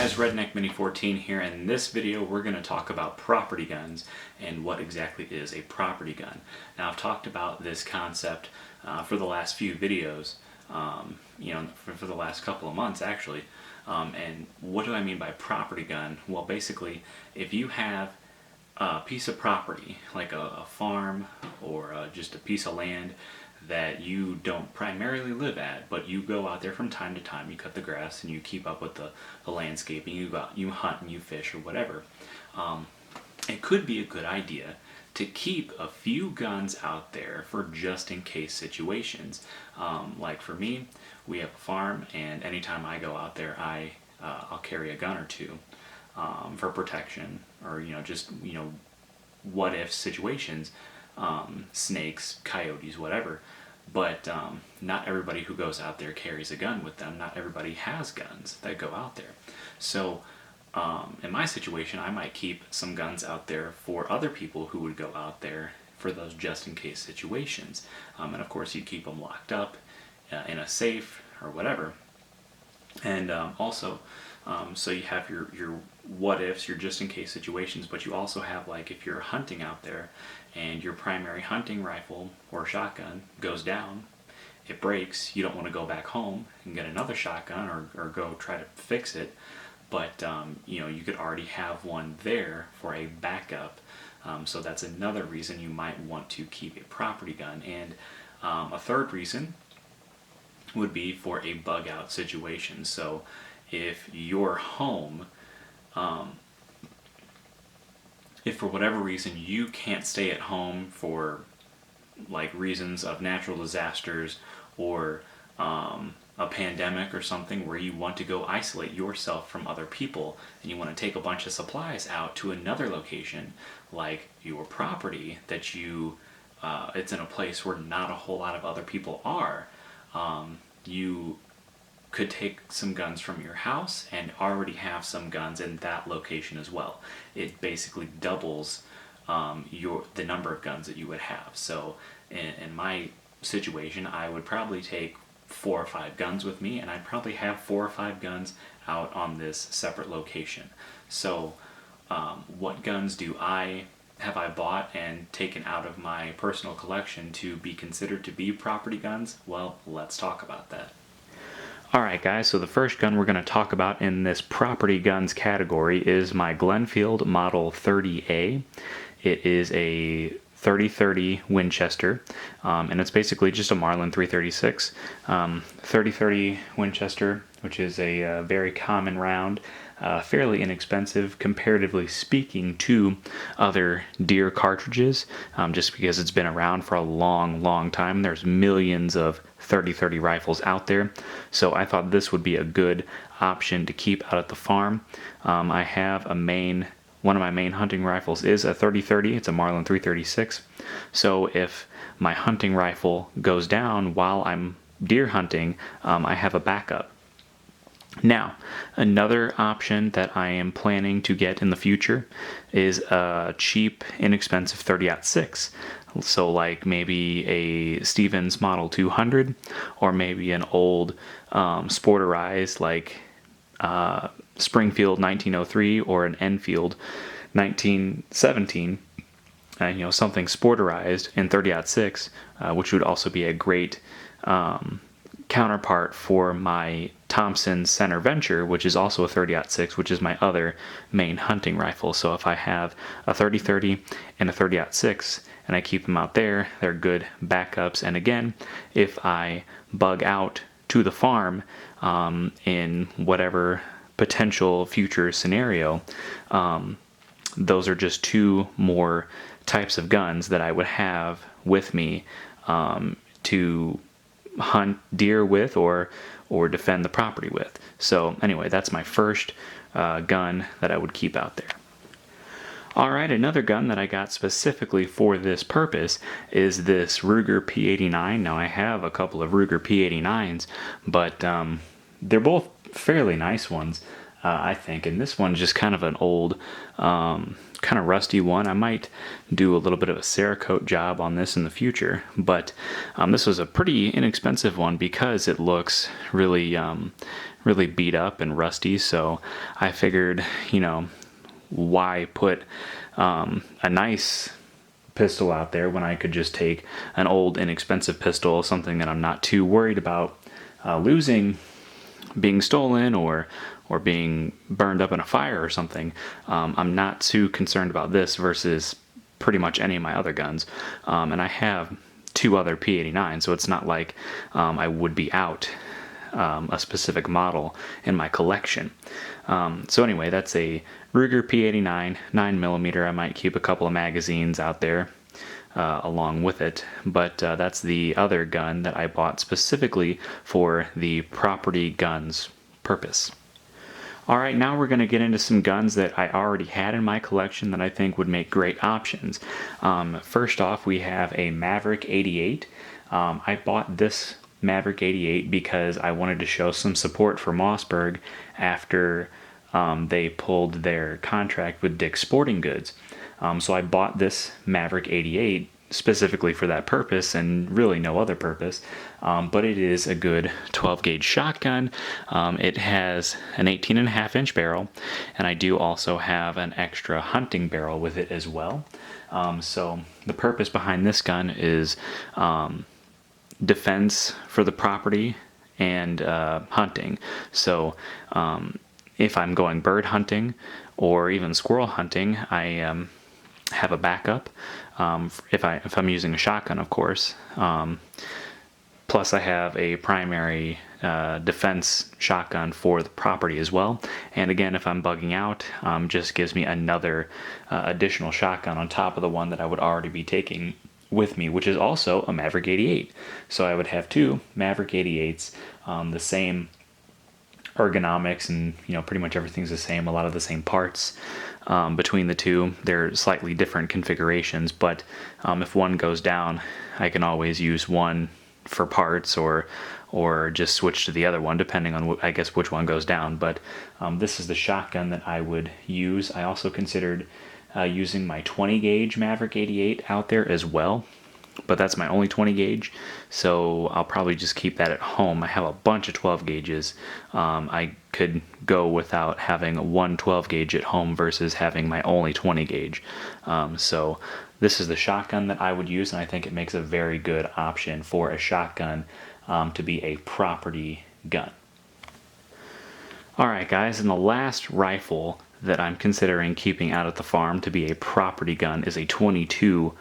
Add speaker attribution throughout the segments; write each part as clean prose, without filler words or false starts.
Speaker 1: guys, Redneck Mini 14 here, and in this video we're going to talk about property guns and what exactly is a property gun. Now, I've talked about this concept for the last few videos, for the last couple of months actually, and what do I mean by property gun? Well, basically, if you have a piece of property, like a farm or just a piece of land that you don't primarily live at, but you go out there from time to time, you cut the grass and you keep up with the landscaping, you hunt and you fish or whatever, it could be a good idea to keep a few guns out there for just in case situations. Like for me, we have a farm, and anytime I go out there, I'll carry a gun or two for protection, or just what if situations, snakes, coyotes, whatever. But not everybody who goes out there carries a gun with them. Not everybody has guns that go out there. So in my situation, I might keep some guns out there for other people who would go out there for those just in case situations. And of course, you keep them locked up in a safe or whatever. And also, so you have your what ifs, your just in case situations, but you also have, like, if you're hunting out there and your primary hunting rifle or shotgun goes down, it breaks, you don't want to go back home and get another shotgun or go try to fix it, but you could already have one there for a backup. So that's another reason you might want to keep a property gun. And a third reason would be for a bug out situation. So if your home, if for whatever reason you can't stay at home for like reasons of natural disasters or a pandemic or something, where you want to go isolate yourself from other people and you want to take a bunch of supplies out to another location, like your property that it's in a place where not a whole lot of other people are, you could take some guns from your house and already have some guns in that location as well. It basically doubles the number of guns that you would have. So in my situation, I would probably take 4 or 5 guns with me, and I'd probably have 4 or 5 guns out on this separate location. So what guns have I bought and taken out of my personal collection to be considered to be property guns? Well, let's talk about that. Alright guys, so the first gun we're going to talk about in this property guns category is my Glenfield Model 30A. It is a 30-30 Winchester, and it's basically just a Marlin 336. 30-30 Winchester, which is a very common round, fairly inexpensive comparatively speaking to other deer cartridges, just because it's been around for a long time. There's millions of 30-30 rifles out there, so I thought this would be a good option to keep out at the farm. I have one of my main hunting rifles is a 30-30. It's a Marlin 336. So if my hunting rifle goes down while I'm deer hunting, I have a backup. Now, another option that I am planning to get in the future is a cheap, inexpensive 30-06. So like maybe a Stevens Model 200, or maybe an old sporterized like Springfield 1903 or an Enfield 1917, something sporterized in 30-06, which would also be a great counterpart for my Thompson Center Venture, which is also a 30-06, which is my other main hunting rifle. So if I have a 30-30 and a 30-06 and I keep them out there, they're good backups. And again, if I bug out to the farm in whatever potential future scenario, those are just 2 more types of guns that I would have with me to hunt deer with or defend the property with. So anyway, that's my first gun that I would keep out there. Alright, another gun that I got specifically for this purpose is this Ruger P89. Now, I have a couple of Ruger P89s, but they're both fairly nice ones. I think. And this one's just kind of an old, kind of rusty one. I might do a little bit of a Cerakote job on this in the future, but this was a pretty inexpensive one because it looks really, really beat up and rusty. So I figured, why put a nice pistol out there when I could just take an old inexpensive pistol, something that I'm not too worried about losing, being stolen, or being burned up in a fire or something. I'm not too concerned about this versus pretty much any of my other guns. And I have 2 other P89, so it's not like I would be out a specific model in my collection. So anyway, that's a Ruger P89 9mm. I might keep a couple of magazines out there along with it, but that's the other gun that I bought specifically for the property guns purpose. Alright, now we're going to get into some guns that I already had in my collection that I think would make great options. First off, we have a Maverick 88. I bought this Maverick 88 because I wanted to show some support for Mossberg after they pulled their contract with Dick's Sporting Goods. So I bought this Maverick 88 specifically for that purpose and really no other purpose. But it is a good 12 gauge shotgun. It has an 18.5-inch barrel, and I do also have an extra hunting barrel with it as well. So the purpose behind this gun is defense for the property and hunting. So if I'm going bird hunting or even squirrel hunting, I have a backup if I'm using a shotgun, of course. Plus I have a primary defense shotgun for the property as well. And again, if I'm bugging out, just gives me another additional shotgun on top of the one that I would already be taking with me, which is also a Maverick 88. So I would have 2 Maverick 88s, the same ergonomics, and pretty much everything's the same, a lot of the same parts between the two. They're slightly different configurations, but if one goes down, I can always use one for parts or just switch to the other one depending on I guess which one goes down. But this is the shotgun that I would use. I also considered using my 20 gauge Maverick 88 out there as well, but that's my only 20 gauge, so I'll probably just keep that at home. I have a bunch of 12 gauges. I could go without having one 12 gauge at home versus having my only 20 gauge. So this is the shotgun that I would use, and I think it makes a very good option for a shotgun to be a property gun. Alright guys, and the last rifle that I'm considering keeping out at the farm to be a property gun is a 22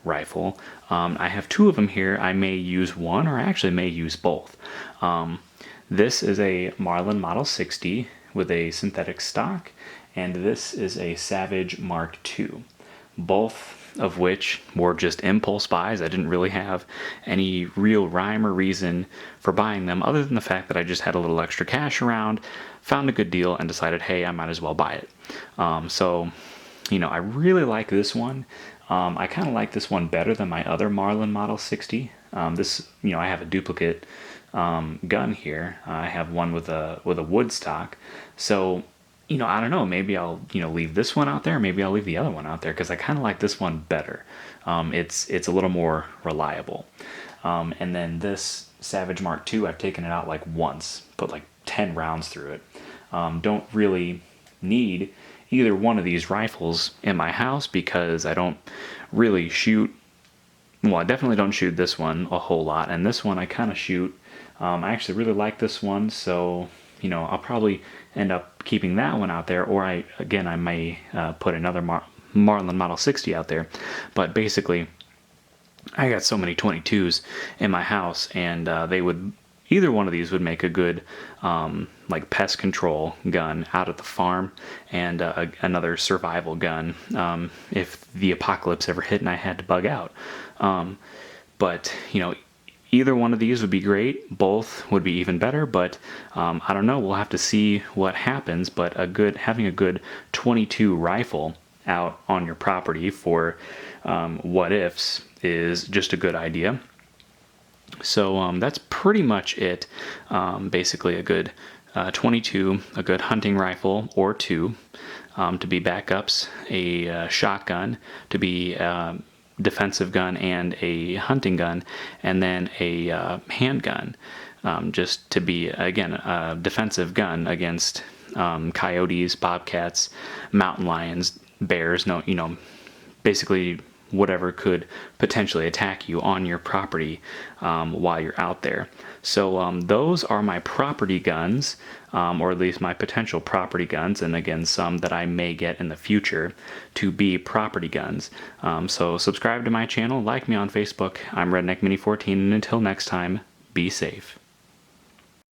Speaker 1: rifle. I have 2 of them here. I may use one, or I actually may use both. This is a Marlin Model 60 with a synthetic stock, and this is a Savage Mark II. Both of which were just impulse buys. I didn't really have any real rhyme or reason for buying them other than the fact that I just had a little extra cash around, found a good deal, and decided, hey, I might as well buy it. So, I really like this one. I kind of like this one better than my other Marlin Model 60. This, I have a duplicate gun here. I have one with a wood stock. So, I don't know, maybe I'll, leave this one out there, maybe I'll leave the other one out there, because I kind of like this one better. It's a little more reliable. And then this Savage Mark II, I've taken it out like once, put like 10 rounds through it. Don't really need either one of these rifles in my house because I don't really shoot, well, I definitely don't shoot this one a whole lot, and this one I kind of shoot. I actually really like this one, so I'll probably end up keeping that one out there, or I may put another Marlin Model 60 out there. But basically, I got so many 22s in my house, and either one of these would make a good like pest control gun out at the farm, and another survival gun if the apocalypse ever hit and I had to bug out. But either one of these would be great. Both would be even better, but I don't know. We'll have to see what happens. But having a good 22 rifle out on your property for what ifs is just a good idea. So that's pretty much it. Basically a good .22, a good hunting rifle or two to be backups, a shotgun to be defensive gun and a hunting gun, and then a handgun just to be, again, a defensive gun against coyotes, bobcats, mountain lions, bears, basically whatever could potentially attack you on your property while you're out there. So those are my property guns, or at least my potential property guns, and again, some that I may get in the future to be property guns. So subscribe to my channel, like me on Facebook. I'm Redneck Mini 14, and until next time, be safe.